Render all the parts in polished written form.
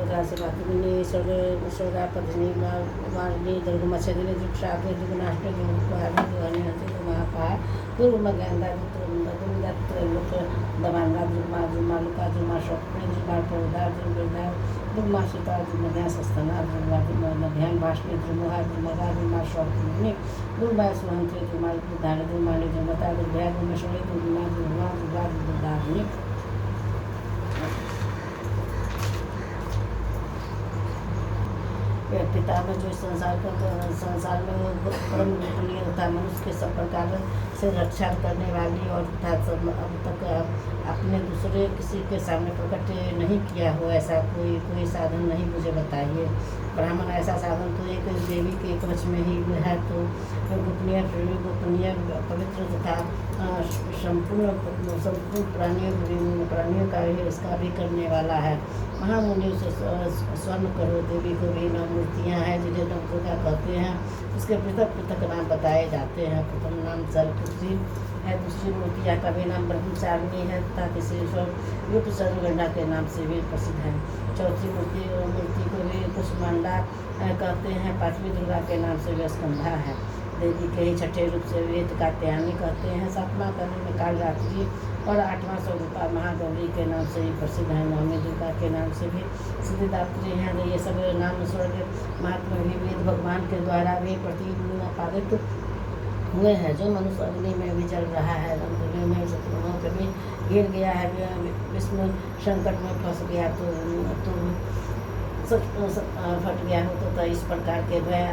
रुद्रासिवातिनी स्वर्गापदिनी वारिणी दुर्गमच्छदिनी दुर्गशाग्नि दुर्गनाष्टि दुर्गुहारि दुर्गहनि दुर्गमहापाय दुर्गमज्ञानदा दुर्गदत्त्रलोक दमानदा दुर्गमालुका दुर्गमाशोकनि दुर्गमाप्रदा दुर्गदा दुर्गमाशिता दुर्गमध्यासस्तना दुर्गमध्यान भाषणी दुर्गमोहा दुर्गमगा दुर्गमाशोकनि दुर्गमासुहंत्री दुर्गमाधार दुर्गमानि दुर्गमता दुर्गया दुर्गमशोणी दुर्गमा पिता में जो संसार में परम गोपनीय तथा मनुष्य के सब प्रकार से रक्षा करने वाली और तथा अब तक अपने दूसरे किसी के सामने प्रकट नहीं किया हो ऐसा कोई साधन नहीं मुझे बताइए। ब्राह्मण ऐसा साधन तो एक देवी के कवच में ही है तो गोपनीय पवित्र तथा संपूर्ण प्राणियों का ही इसका भी करने वाला है। महामुनि उसे स्वर्ण करो देवी को भी नौ मूर्तियाँ हैं जिन्हें नवदुर्गा कहते हैं। उसके पृथक पृथक नाम बताए जाते हैं। प्रथम नाम सरपुत्री है, दूसरी मूर्तियाँ का भी नाम ब्रह्मचारिणी है तथा तीसरी युक्त सर्वगंडा के नाम से भी प्रसिद्ध है। चौथी मूर्ति को भी कुष्मांडा कहते हैं। पांचवी दुर्गा के नाम से भी स्कंधा है। देवी के ही छठे रूप से वेद कात्यायनी कहते हैं। सातवां कर्ण में कालरात्रि और आठवां स्वरूपा महागौरी के नाम से ही प्रसिद्ध है। नौवीं दुर्गा के नाम से भी सिद्धिदात्री हैं। ये सब नाम स्वर्ग महात्मा भी वेद भगवान के द्वारा भी प्रतिपादित हुए हैं। जो मनुष्य अग्नि में भी जल रहा है, अग्नि में शत्रुओं के भी गिर गया है, विष्णु संकट में फंस गया तो फट गया हो तो इस प्रकार के भय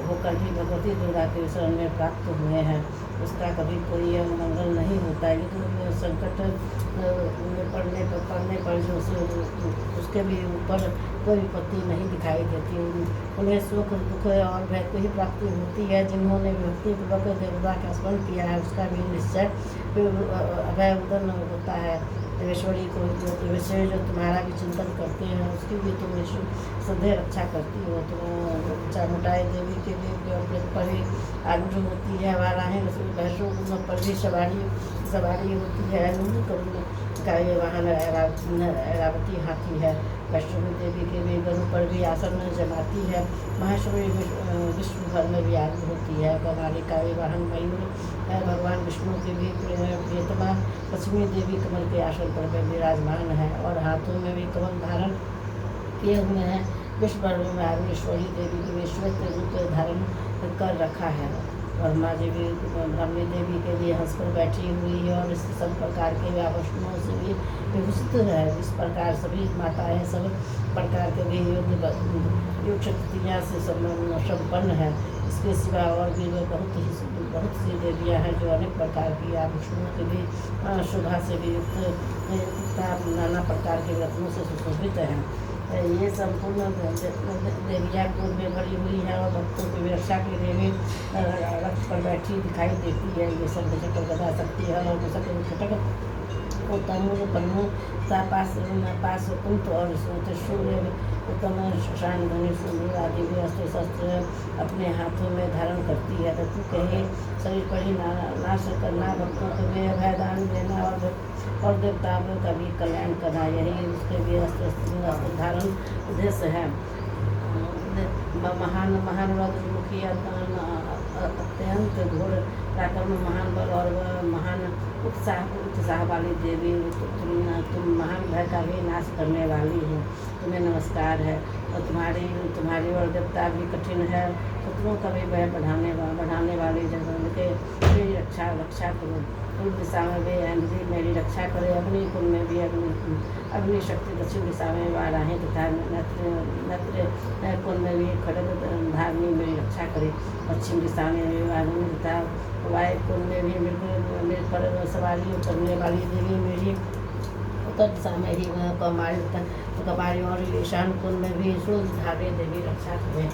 होकर भी भगवती दुर्गा के शरण में प्राप्त हुए हैं। उसका कभी कोई मंगल नहीं होता। युद्ध संकट में पड़ने पर जो उसके भी ऊपर कोई विपत्ति नहीं दिखाई देती। उन्हें सुख दुख और भय को ही प्राप्ति होती है। जिन्होंने भक्तिपूर्वक देवता का स्मरण किया है उसका भी निश्चय अभय उदन होता है। देवेश्वरी को जो तुम्हारा भी चिंतन करते हैं उसकी भी तुम सदैव रक्षा करती हो। तुम चामुंडाई देवी के भी पर भी आरूढ़ होती है। वाराही भैंसों पर भी सवारी होती है। का ये वाहन ऐरावती हाथी है। वैष्णवी देवी के भी गरुड़ पर भी आसन जमाती है। महेश्वरी विश्व भर में भी आरूढ़ होती है। कमाली का ये वाहन मयूर है। भगवान विष्णु की भी प्रियतमा लक्ष्मी देवी कमल के आसन पर विराजमान है और हाथों में भी कमल धारण किए हुए हैं। विश्व भर में आरूढ़ेश्वरी देवी की श्वेत रूप धारण कर रखा है। वर्मा देवी ब्रह्मी देवी के लिए हंस पर बैठी हुई है और इस सब प्रकार के आभूषणों से भी विभूषित है। इस प्रकार सभी माताएं सब प्रकार के भी योग शक्तियाँ से संपन्न है। इसके सिवा और भी बहुत सी देवियाँ हैं जो अनेक प्रकार की आभूषणों के भी शोभा से भी युक्त नाना प्रकार के रत्नों से सुशोभित हैं। ये संपूर्ण देवियाँ क्रोध में भरी हुई है और भक्तों की रक्षा के लिए भी रथ पर बैठी दिखाई देती है। ये सब जगह गदा सकती है और खटक उत्तम पन्नू पास कुंत और त्रिशूल उत्तम शान धनुष आदि भी अस्त्र शस्त्र अपने हाथों में धारण करती है। तू कहे शरीर पर ही नाश करना, भक्तों को भी अभयदान देना और देवताओं का भी कल्याण करना, यही उसके भी अस्त्र धारण उद्देश्य है। महान रुद्रमुखी अत्यंत घोर पराक्रम, महान बल और महान उत्साह वाली देवी, तुम महान भय का भी नाश करने वाली हो। तुम्हें नमस्कार है और तुम्हारी और देवता भी कठिन है। शत्रुओं का भी भय बढ़ाने वाली जगह के मेरी रक्षा करो। पूर्व दिशा में भी अग्नि मेरी रक्षा करे। अग्नि कुंड में भी अग्नि शक्ति, दक्षिण दिशा में वाराही तथा नत्र कुंड में भी खड़ग धारणी मेरी रक्षा करे। पश्चिम दिशा में भी अग्नि तथा वायु कुंड में भी मेरे पर सवारी करने वाली देवी मेरी, उत्तर दिशा में ही कमारी और ईशान कुंड में भी सूर्यधारी देवी रक्षा करें।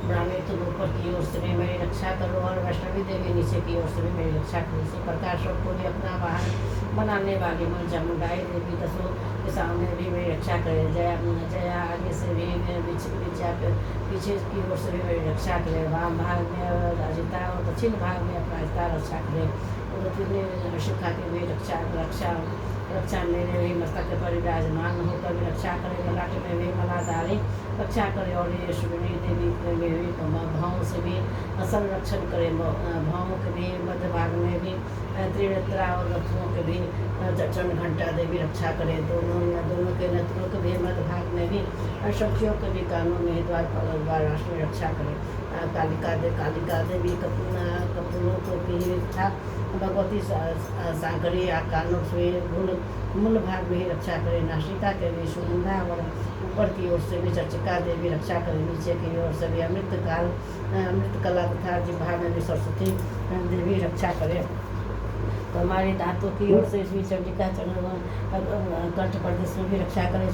ब्राह्मणी तुम ऊपर की ओर से भी मेरी रक्षा करो और वैष्णवी देवी नीचे की ओर से भी मेरी रक्षा करो। इसी प्रकार सबको भी अपना वाहन बनाने वाली चामुंडाई देवी दसों दिशाओं में भी मेरी रक्षा करे। जया आगे से भी पीछे की ओर से भी मेरी रक्षा करे। वाम भाग में अजिता और दक्षिण भाग में अपराजिता रक्षा करे। शिखा की भी रक्षा रक्षा मेरे भी मस्तक पर विराजमान होकर भी रक्षा करे, ललाट में भी मला धारे रक्षा करे, और ईश्वरी देवी के भी भावों से भी संरक्षण करे, भावों के भी मध्य भाग में भी त्रिनेत्रा और रथुओं के भी चरण घंटा देवी रक्षा करे, दोनों के नेत्रों के भी मध्य भाग में भी शक्तियों के भी कानों में द्वार राष्ट्र में रक्षा करे, कालिका देवी कपूरों को भी था, भगवती सांकरी कानों से मूल भाग में ही रक्षा करे, नासिका के भी सुगंधा और ऊपर की ओर से भी चर्चिका देवी रक्षा करे, नीचे की ओर से भी अमृत कला तथा जिह्वा में भी सरस्वती देवी रक्षा करे, तो हमारे दांतों की ओर से भी चंडिका कंठ प्रदेश में भी रक्षा करे,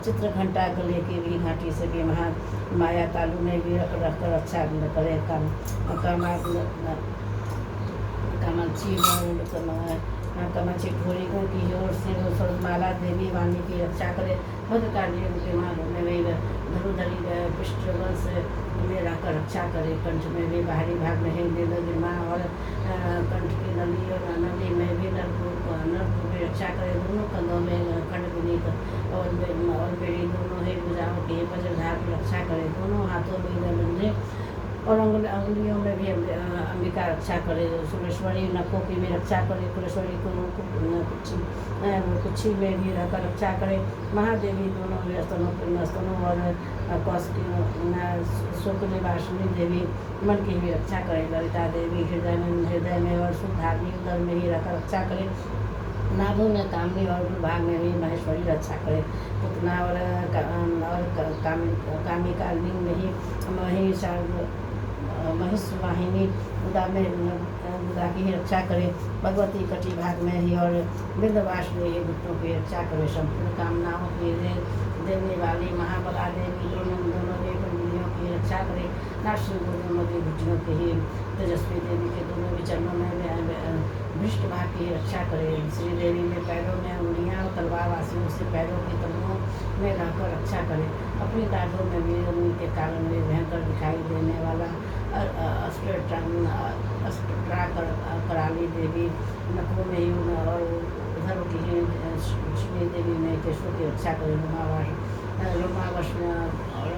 चित्र घंटा गले की भी घाटी से भी माया तालु में भी रख रक्षा करे, कामाक्षी घोड़ियों की ओर से स्वर्गमाला देवी वाणी की रक्षा करे, भद्रकाली के मार्ग में भी धनुधरी पृष्ठवंश में रहकर रक्षा करे, कंठ में भी बाहरी भाग में गिरमा और कंठ की नली में भी नर्भ में रक्षा करे, दोनों कंधों में खंड विनीत और बेड़ी दोनों ही भुजाओं की वज्रधार की रक्षा करे, दोनों हाथों में बंधे और अंगुलियों में भी अंबिका रक्षा करे, सुरेश्वरी नखों की भी रक्षा करे, कुलेश्वरी को कुच्छी में भी रहकर रक्षा करे, महादेवी दोनों स्तनों और शुक्लवासिनी देवी मन की भी रक्षा करे, ललिता देवी हृदय में और शुद्धाग्नि उदर में ही रहकर रक्षा करे, नाभों में कामनी और भाग में भी महेश्वरी रक्षा करे, पुतना और कामिका लिंग में ही महिष वाहिनी उदा की ही रक्षा करे, भगवती कटी भाग में ही और विंध्यवासिनी ही घुटनों की रक्षा करे, संपूर्ण कामनाओं की देने वाली महाबला देवी दोनों देवियों की रक्षा करे, नारसिंह दोनों की घुटनों की ही तेजस्वी देवी के दोनों भी चरणों में भ्रष्ट भाग की रक्षा करे, श्री देवी में पैरों में उंगलियां और तलवार वासियों से पैरों की तलवों में रहकर रक्षा करे, अपनी दाढ़ों में भी उनके कारण में भयंकर दिखाई देने वाला अष्टरा कराली देवी नखों में ही और उधर की ही लक्ष्मी देवी में केशों की रक्षा करे,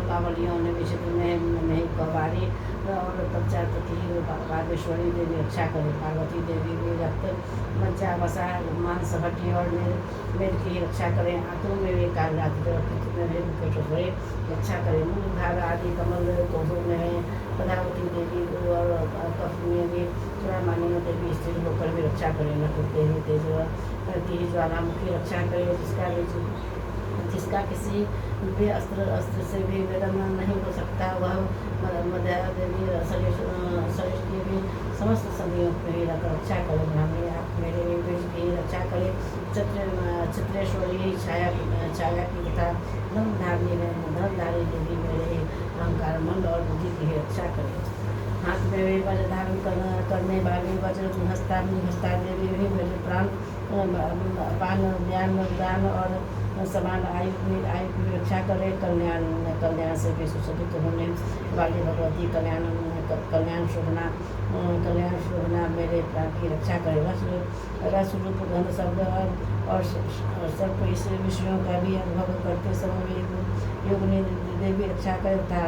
रोमावलियों ने भी क्षेत्र में ही कवारी और पंचायत की बागेश्वरी देवी रक्षा करे, पार्वती देवी भी रक्त मंचा बसा मांस हड्डी और मेद की रक्षा करें, हाथों में भी कालरात्रि में भी मुकेश्वरी रक्षा करें, मूलधार आदि कमल पौधों में पदावती देवी और कफ में भी मानियों देवी स्थिर होकर भी रक्षा करें, नकुल देवी तेज की ज्वालामुखी रक्षा करें, जिसका किसी भी अस्त्र से भी वेदन नहीं हो सकता, वह मध्या देवी शरीर की भी समस्त सदियों में ही रक्षा करे, ब्राह्मणी आप मेरे बीज की रक्षा करे, चित्रेश्वरी छाया की तथा धनधारी देवी मेरे अहंकार मन और बुद्धि की रक्षा करे, हाथ में भी वज्र धारण करने वाली वज्र हस्ता देवी भी मेरे प्राण पान ज्ञान दान और समान आयु की रक्षा करे, कल्याण से भी सुशोभित होने वाली भगवती कल्याण शोभना मेरे प्राण की रक्षा करे, रस रूप गंध शब्द और सर्प इस विषयों का भी अनुभव करते समय योगिनी देवी रक्षा करे तथा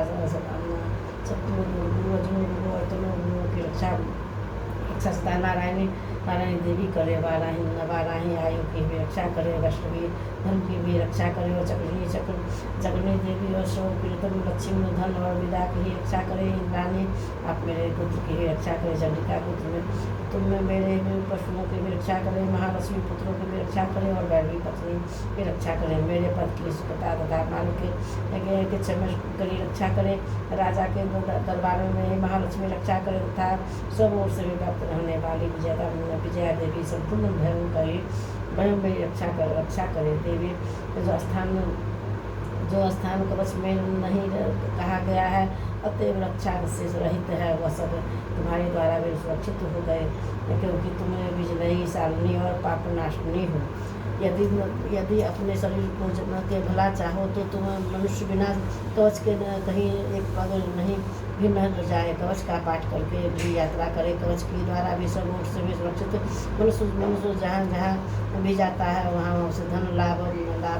गुरु की रक्षा नारायणी देवी करे, वाराही आयु की भी रक्षा करे, वैष्णवी धन की भी रक्षा करे, और जगनी देवी और शो प्रीतम लक्ष्मी धन और विदा की ही रक्षा करे, इंद्राणी आप मेरे पुत्र की ही रक्षा करे, चंडिका पुत्र में तुम मेरे पशुओं की भी रक्षा करे, महालक्ष्मी पुत्रों की भी रक्षा करे, और वैरवी पत्नी की रक्षा करे, मेरे पद की सुखता तथा माल के चमक करी रक्षा करे, राजा के दरबारों में महालक्ष्मी रक्षा करे तथा सब ओर से भी प्राप्त रहने वाली विजया देवी संपूर्ण भयं में रक्षा करे, देवी जो स्थान कवच में नहीं कहा गया है अतएव रक्षा से रहित है, वह सब तुम्हारे द्वारा भी सुरक्षित हो गए, क्योंकि तुम्हें विजयी शालिनी और पापनाशिनी हो, यदि यदि अपने शरीर को के भला चाहो तो तुम मनुष्य बिना कवच के कहीं एक पग नहीं भी न जाए। कवच का पाठ करके भी यात्रा करे। कवच के द्वारा भी सब ओर से भी सुरक्षित मनुष्य जहाँ जहाँ भी जाता है वहाँ उसे धन लाभ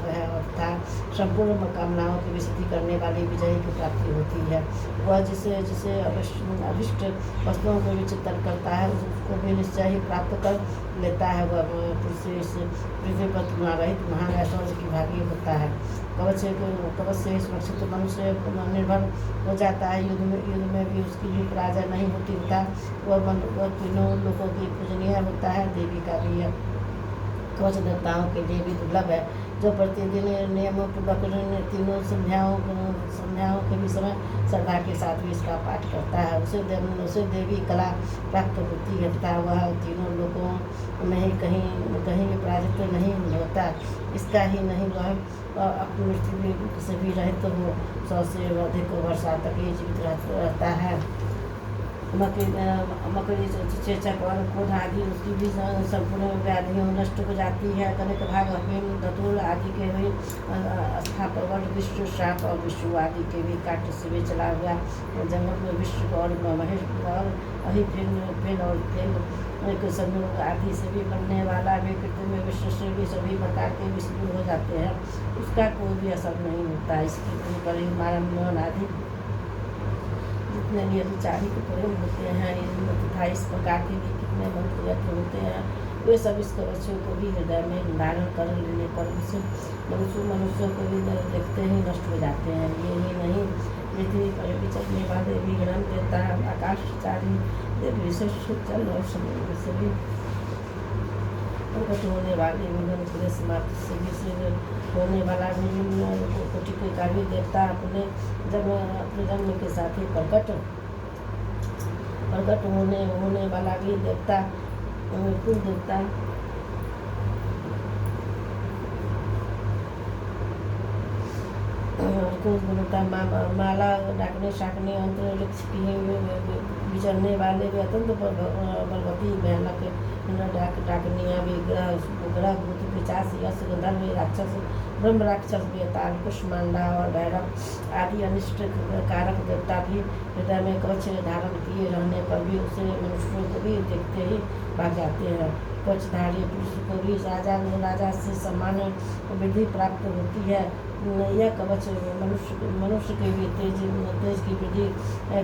है और तथा संपूर्ण कामनाओं की विसिद्धि करने वाली विजय की प्राप्ति होती है। वह जिसे जिसे अभिष्ट वस्तुओं को विचित्र करता है उसको भी निश्चय ही प्राप्त कर लेता है। वह पृथ्वी पर रहित महान ऐश्वर्य की भागी होता है। कवच से सुरक्षित मनुष्य निर्भर हो जाता है। युद्ध में भी उसकी भी पराजय नहीं होती तथा वह तीनों लोगों की पूजनीय होता है। देवी का भी है कवच देवताओं के लिए भी दुर्लभ है। जो प्रतिदिन नियमों पूर्वक तीनों संध्याओं के भी समय श्रद्धा के साथ भी इसका पाठ करता है उसे देवी कला प्राप्त होती है तथा वह तीनों लोगों में ही कहीं भी पराजित नहीं होता। इसका ही नहीं वह अपनी मृत्यु से भी रहित हो 100 से अधिक वर्षा तक ये जीवित रहता है। मकड़ी चेचक और क्रोध आदि उसकी भी संपूर्ण व्याधियों नष्ट हो जाती है। कनक भाग हेम धतूल आदि के भी स्थापवर्ड विश्व श्राप और विश्व आदि के भी काट से भी चला हुआ जंगल में विश्व और महेश और अहिफिन और फिर संयोग आदि से भी बनने वाला भी कृत्रिम विश्व से भी सभी प्रकार के विष्णु हो जाते हैं। उसका कोई भी असर नहीं होता। इसकी पर ही मारन आदि जितने भी अभिचारी के प्रयोग होते हैं तथा इस प्रकार के भी कितने मंत्र होते हैं वे सब इस कवचों को भी हृदय में धारण कर लेने पर मनुष्यों को भी देखते ही नष्ट हो जाते हैं। ये ही नहीं पृथ्वी पर विचरने वाले भी ग्रह देवता आकाशचारी विशेष जल और समुद्र से भी प्रकट होने वाले मिलन पूरे समाप्त से भी होने वाला कोटि का भी देवता अपने जन्म के साथ ही प्रकट होने वाला भी देवता कुल देवता माला डाकने शाकने अंतरिक्ष की विचरने वाले भी अत्यंत बलवती भयानक डाकनिया भी ग्रह भूत पिचास यश गंधर्व राक्षस ब्रह्म राक्षस बेताल कुष्मांडा और भैरव आदि अनिष्ट कारक देवता भी हृदय में कवच धारण किए रहने पर भी उसे मनुष्यों को भी देखते ही भाग जाते हैं। कवचधारी पुरुष को भी राजा से सम्मान वृद्धि प्राप्त होती है। यह कवच मनुष्य के भी तेज की वृद्धि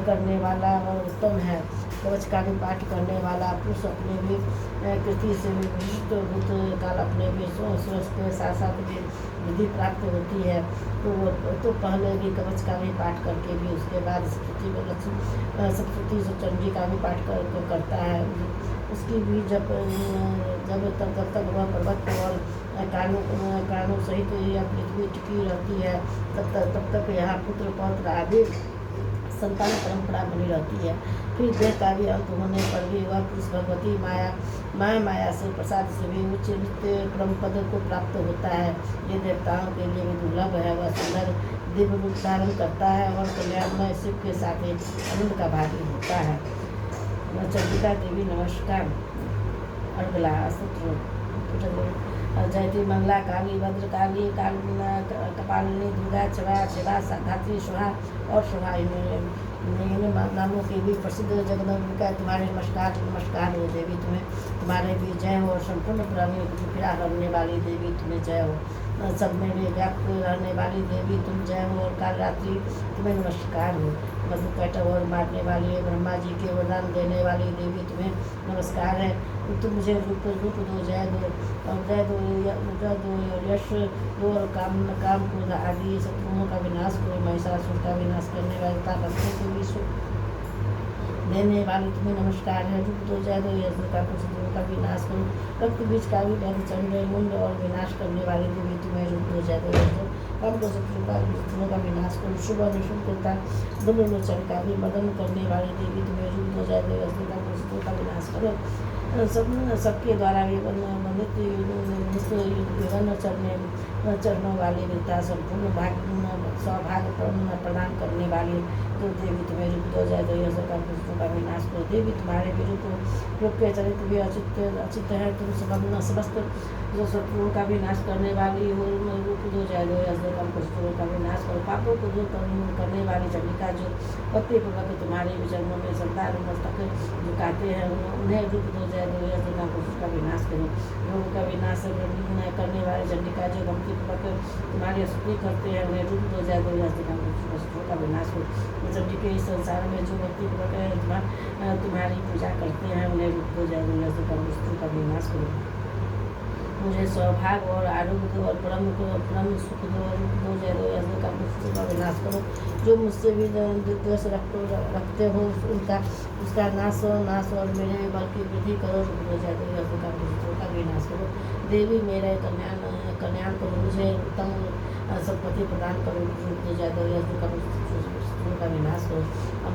करने वाला और उत्तम है। कवच का भी पाठ करने वाला पुरुष अपने भी कृति से भी विशिष्ट भूत काल अपने भी सोच के साथ साथ भी वृद्धि प्राप्त होती है। तो पहले भी कवच का भी पाठ करके भी उसके बाद सप्तशती चंडी का भी पाठ करता है। उसकी भी जब तक वह पर्वत और कानों सहित यह पृथ्वी टिकी रहती है तब तक यहाँ पुत्र पौत्र आदि संतान परंपरा बनी रहती है। फिर देह का भी अंत होने पर भी वह पुरुष भगवती माया से प्रसाद से भी उच्च नित्य परम पद को प्राप्त होता है। ये देवताओं के लिए भी दुर्लभ है। वह सुंदर दिव्य रूप धारण करता है और कल्याणमय शिव के साथ ही आनंद का भागी होता है। चंडिका देवी नमस्कार। अर्गला जयती मंगला काली भद्रकाली कपालिनी दुर्गा क्षमा धात्री स्वाहा और स्वाहा इन नामों के भी प्रसिद्ध जगदम्बिका तुम्हारे नमस्कार हो देवी तुम्हें तुम्हारे भी जय हो। और संपूर्ण प्राणियों की पीड़ा हरने वाली देवी तुम्हें जय हो। सब में भी व्याप्त रहने वाली देवी तुम जय हो। और काल रात्रि तुम्हें नमस्कार हो। मधु कैटव और मारने वाली ब्रह्मा जी के वरदान देने वाली देवी तुम्हें नमस्कार है। तुम मुझे रूप दो जय दो यश दो और काम क्रोध आदि शत्रुओं का विनाश करो। महिषासुर का विनाश करने वाले भक्तों को भी देने वाली तुम्हें नमस्कार है। रूप दो जय दो यश का शत्रुओं का विनाश करो। रक्त बीज का भी चंड मुंड और विनाश करने वाली देवी तुम्हें रूप दो जय दो यश कम को शत्रुओं का विनाश करो। शुभ और निशुल्कता दोनों लोचन का भी मदन करने वाली देवी तुम्हें रूप दो जय दो यश का शत्रुओं का विनाश करो। सबके द्वारा भी चरणों वाली विद्या संपूर्ण सौभाग्य प्रदान करने वाली तो देवी तुम्हें रूप दो जाए दो यह सब दुष्टों का विनाश करो। देवी तुम्हारे भी रूप के चरित्र भी अचित है। तुम समस्त जो शत्रुओं का विनाश करने वाली हो रूप दो जाए दो यह सब दुष्टों का विनाश करो। पापों को दूर करने वाली चंडिका जो भक्ति पूर्वक तुम्हारे विचरणों में श्रद्धा मस्तक झुकाते हैं उन्हें रूप दो जाए दो यह सब दुष्टों का विनाश करो। रोग का विनाश करने वाली चंडिका जो भक्ति पूर्वक तुम्हारी स्तुति करते हैं उन्हें रूप दो जाए दो यह सब दुष्टों का विनाश करो। चंडिका इस संसार में जो भक्ति पूर्वक तुम्हारी पूजा करते हैं उन्हें रूप दो जाए दो यह सब दुष्टों का विनाश करो। मुझे सौभाग्य और आरोग्य दो और परम सुख दो और रूप दो जय दो यज्ञ का दुष्टों का विनाश करो। जो मुझसे भी द्वेष रखते हो उसका नाश और मेरे बल की वृद्धि करो। रूप दो जय दो यज्ञ का दुष्टों का विनाश करो। देवी मेरे कल्याण करो। मुझे उत्तम संपत्ति प्रदान करो। रूप दो जय दो यज्ञ का दुष्टों का विनाश करो।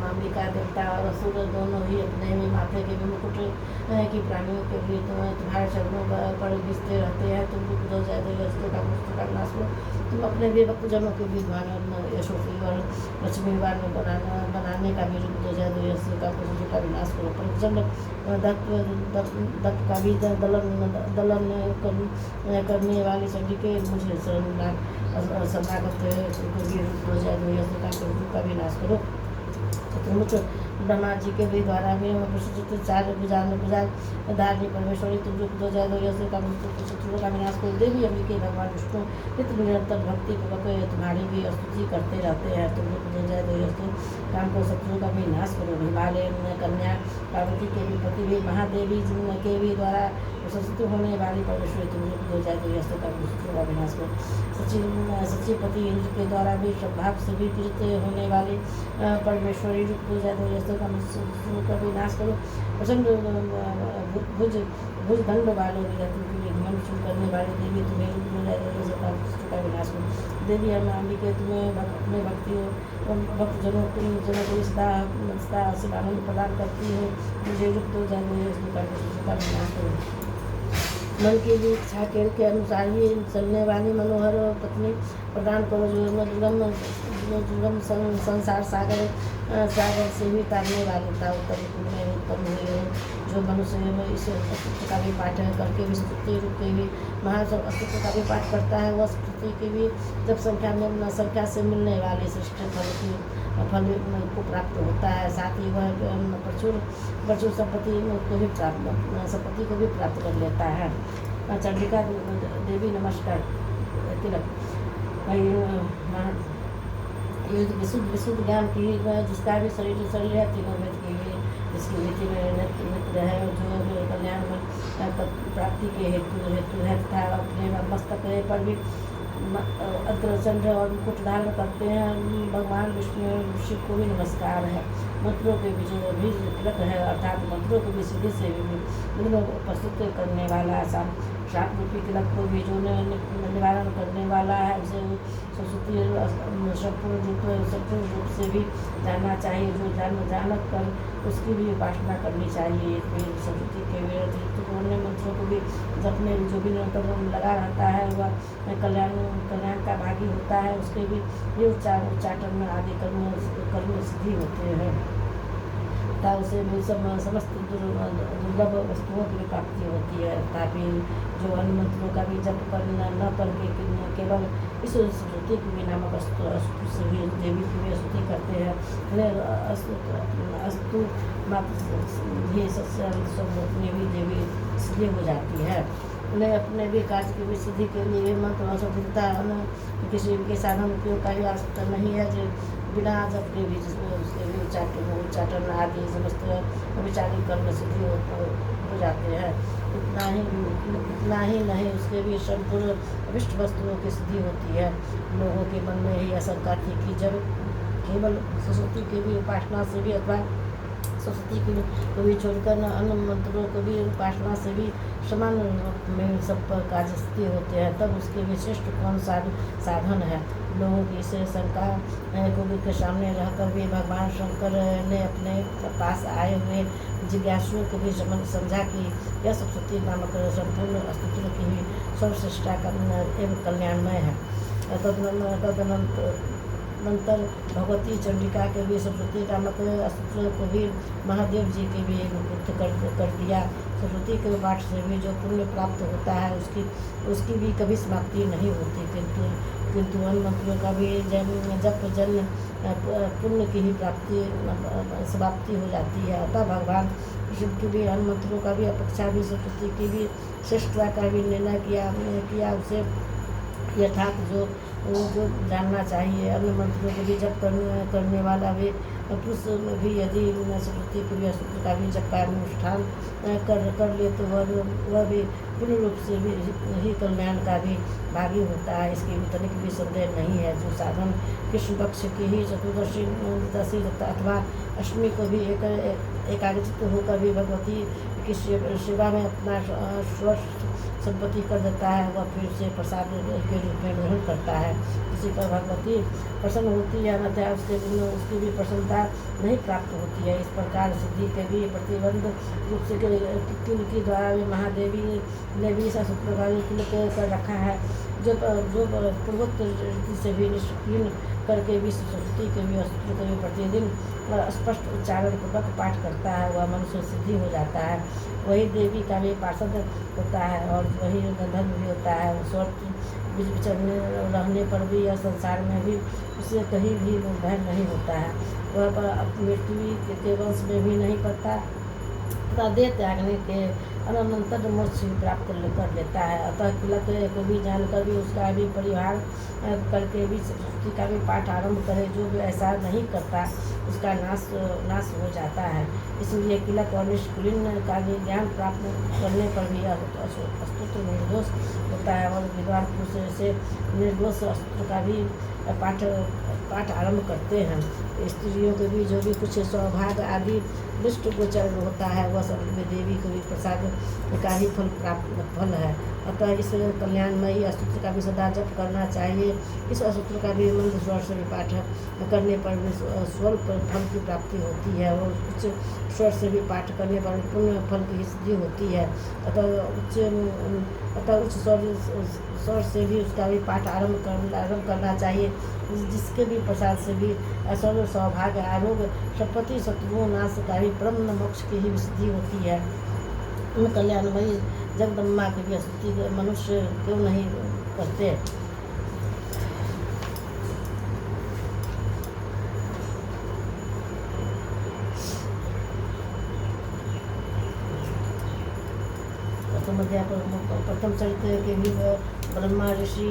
अंबिका देवता और असुर दोनों ही अपने में माथे के मुकुट की प्राणियों के लिए तुम्हारे चरणों पर घिसते रहते हैं। तुम रूप दो जय दो यज्ञ का दुष्टों का विनाश करो। तुम अपने भी भक्तजनों के भी यशोपी और लक्ष्मीवान बनाने का भी रूप दो जय दो यज्ञ का दुष्टों का विनाश करो। प्रचंड दत्त का भी दलन करने वाली चंडिके मुझे शरणागत को भी रूप दो जय दो यज्ञ का दुष्टों का विनाश करो। चतुर्मुख ब्रह्मा जी के भी द्वारा भी प्रसिद्ध चार धारणी परमेश्वरी तुम रूप दो जय दो यज्ञ का शत्रुओं का विनाश करो। देवी अंबिके भगवान विष्णु नित्य निरंतर भक्ति पूर्वक तुम्हारी भी स्तुति करते रहते हैं। तुम रूप दो जय दो यज्ञ काम को शत्रुओं का विनाश करो। हिमालय कन्या पार्वती के भी पति भी महादेवी के भी द्वारा प्रसिद्ध होने वाली परमेश्वरी तुम रूप दो जय दो यज्ञ का शत्रुओं का विनाश करो। सचिवपति इंद्र के द्वारा भी सद्भाव से भी पीड़ित होने वाली परमेश्वरी रूप दो जय दो यज्ञ का विनाश करो। प्रचंड भुजदंड वालों घमंड करने वाली देवी तुम्हें रूप दो जय दो यज्ञ का विनाश करो। देवी अंबिके तुम्हें अपने भक्तजनों को सदा आनंद प्रदान करती है। मुझे रूप दो जय दो यज्ञ का विनाश करो। मन की भी इच्छा के अनुसार ही चलने वाली मनोहर पत्नी प्रदान करो। जो दुर्गम संसार सागर से भी तारने वाली था उत्तम कुल में उत्पन्न हुई हो। जो मनुष्य इस अस्तित्व का भी पाठ करके भी स्तुति रूप के भी अस्तित्व का भी पाठ करता है वह स्तुति की भी जब संख्या से मिलने वाले श्रेष्ठ फल को प्राप्त होता है। साथ ही वह प्रचुर संपत्ति को भी प्राप्त कर लेता है। चंडिका देवी नमस्कार। तिलक विशुद्ध ज्ञान की जिसका भी शरीर है तीनों वेद के लिए जिसकी नीति में नित्य है जो कल्याण प्राप्ति के हेतु है तथा अपने मस्तक पर भी अग्रचंद्र और मुकुट धारण करते हैं। भगवान विष्णु शिव को भी नमस्कार है। मंत्रों के भी जो भी तिलक है अर्थात मंत्रों को भी सीधे से उपस्थित करने वाला शाप रूपी तिलक को भी जो निवारण करने वाला है उसे सरस्वती संपूर्ण रूप से भी जानना चाहिए। जो जानक कर उसकी भी उपासना करनी चाहिए। फिर सरस्वती के अतिरिक्त अन्य मंत्रों को भी जपने जो भी निरंतर लगा रहता है वह कल्याण का भागी होता है। उसके भी ये उच्चाटन आदि कर्म सिद्धि होते हैं तथा उसे समस्त दुर्लभ वस्तुओं की प्राप्ति होती है। तथापि जो अन्य मंत्रों का भी जप न करके केवल इस सरस्वती की भी नामक देवी की भी स्तुति करते हैं अस्तु मात्र भी देवी सिद्धि हो जाती है। उन्हें अपने भी कार्य की भी सिद्धि के लिए मंत्र और स्वतंत्रता किसी के साधन उपयोग का भी आवश्यकता नहीं है। जो बिना जप के भी उसके भी उच्चाटन आदि समस्त विचारिक कर्म सिद्धि हो जाते हैं। इतना ही नहीं उसके भी संपूर्ण अभिष्ट वस्तुओं की सिद्धि होती है। लोगों के मन में ही आशंका थी कि जब केवल सरस्वती की भी उपासना से भी अथवा सरस्वती को भी छोड़कर अन्य मंत्रों को भी उपासना से भी समान रूप में सब पर कार्य सिद्धि होते हैं, तब उसके विशिष्ट कौन सा साधन है। लोगों की इस शंका को के सामने रहकर भी भगवान शंकर ने अपने पास आए हुए जिज्ञासुओं को भी समझा कि यह सरस्वती नामक संपूर्ण अस्तित्व की ही सर्वश्रेष्ठा एवं कल्याणमय है। तदनंतर भगवती चंडिका के भी सरस्वती नामक अस्तित्व को भी महादेव जी के भी गुप्त कर दिया। सरस्वती के पाठ से भी जो पुण्य प्राप्त होता है उसकी भी कभी समाप्ति नहीं होती, किंतु अन्य मंत्रों का भी जप जन्म पुण्य की ही समाप्ति हो जाती है। अतः भगवान शिव की भी अन्य मंत्रों का भी अपेक्षा भी सरस्वती की भी श्रेष्ठता का भी निर्णय किया उसे यथार्थ जो जानना चाहिए। अन्य मंत्रों को भी जप करने वाला भी पुरुष भी यदि सरस्वती के भी अस्तित्व का भी जप का अनुष्ठान कर ले तो वह भी पूर्ण रूप से भी ही कल्याण का भी भागी होता है। इसके भी तनिक भी संदेह नहीं है। जो साधन कृष्ण पक्ष की ही चतुर्दशी अथवा अष्टमी को भी एकाग्रचित्त होकर भी भगवती की सेवा में अपना संपत्ति कर देता है, वह फिर से प्रसाद के रूप में ग्रहण करता है। किसी पर भगवती प्रसन्न होती है अन्यथा उसकी भी प्रसन्नता नहीं प्राप्त होती है। इस प्रकार सिद्धि के भी प्रतिबंध रूप से किल के द्वारा भी महादेवी ने भी सूत्र का किल कर रखा है। जो पूर्वोक्त रीति से भी निष्क्रिय करके भी सरस्वती के भी अस्तित्व के भी प्रतिदिन स्पष्ट उच्चारण पूर्वक पाठ करता है, वह मनुष्य सिद्धि हो जाता है। वही देवी का भी पार्षद होता है और वही गंधर्व भी होता है। स्वर्ग विचरने रहने पर भी यह संसार में भी उसे कहीं भी भय नहीं होता है। वह मृत्यु के वंश में भी नहीं पड़ता तथा देह त्यागने के अनंतर मोक्ष प्राप्त कर लेता है। अतः किलक को भी जानकर भी उसका भी परिहार करके भी सरस्वती का भी पाठ आरंभ करे। जो भी ऐसा नहीं करता उसका नाश हो जाता है। इसलिए किलक और निष्कुलिन का भी ज्ञान प्राप्त करने पर भी अस्तित्व निर्दोष होता है और विद्वान पुरुष से निर्दोष अस्तित्व का भी पाठ आरंभ करते हैं। स्त्रियों के भी जो भी कुछ सौभाग्य आदि दृष्ट गोचर होता है वह सब में देवी को भी प्रसाद का ही फल है। अतः इस कल्याणमयी अस्तित्व का भी सदा जप करना चाहिए। इस अस्तित्व का भी मंत्र स्वर से भी पाठ करने पर भी स्वल्प फल की प्राप्ति होती है और उच्च स्वर से भी पाठ करने पर पुण्य फल की सिद्धि होती है। अतः उच्च स्वर से भी उसका भी पाठ आरंभ करना चाहिए, जिसके भी प्रसाद से भी सर्व सौभाग्य आरोग्य संपत्ति शत्रुओं नाश का भी परम मोक्ष की ही सिद्धि होती है। उन कल्याणमयी जगदम्बा की भी स्तुति मनुष्य क्यों नहीं करते। प्रथम चरित्र के भी ब्रह्मा ऋषि